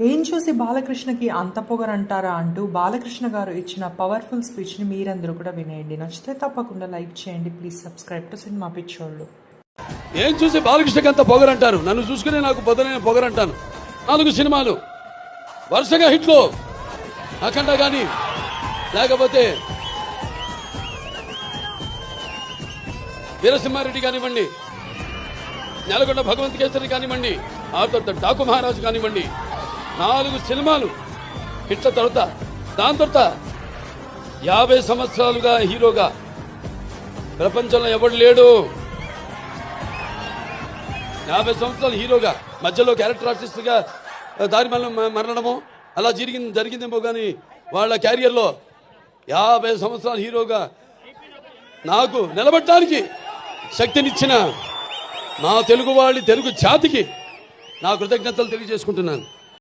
ఏం చూసి బాలకృష్ణకి అంత పొగరంటారా అంటూ బాలకృష్ణ గారు ఇచ్చిన పవర్ఫుల్ స్పీచ్ని మీరందరూ కూడా వినేయండి. నచ్చితే తప్పకుండా లైక్ చేయండి. ప్లీజ్ సబ్స్క్రైబ్ టు సినిమా పిచ్చోళ్ళు. ఏం చూసి బాలకృష్ణకి అంత పొగరంటారు, నన్ను చూసుకునే నాకు పొద్దున పొగరంటాను. 4 సినిమాలు వరుసగా హిట్లు, అఖండ కానీ లేకపోతే వీరసింహారెడ్డి కానివ్వండి, నెలకొండ భగవంత్ కేసరి కానివ్వండి, ఆ తర్వాత డాకు మహారాజు కానివ్వండి, 4 సినిమాలు హిట్ల తర్వాత దాని తర్వాత 50 సంవత్సరాలుగా హీరోగా ప్రపంచంలో ఎవడు లేడు. 50 సంవత్సరాలు హీరోగా మధ్యలో క్యారెక్టర్ ఆర్టిస్ట్గా దారి మరణము అలా జరిగిందేమో కానీ వాళ్ళ క్యారియర్లో 50 సంవత్సరాలు హీరోగా నాకు నిలబడటానికి శక్తినిచ్చిన నా తెలుగు జాతికి నా కృతజ్ఞతలు తెలియజేసుకుంటున్నాను.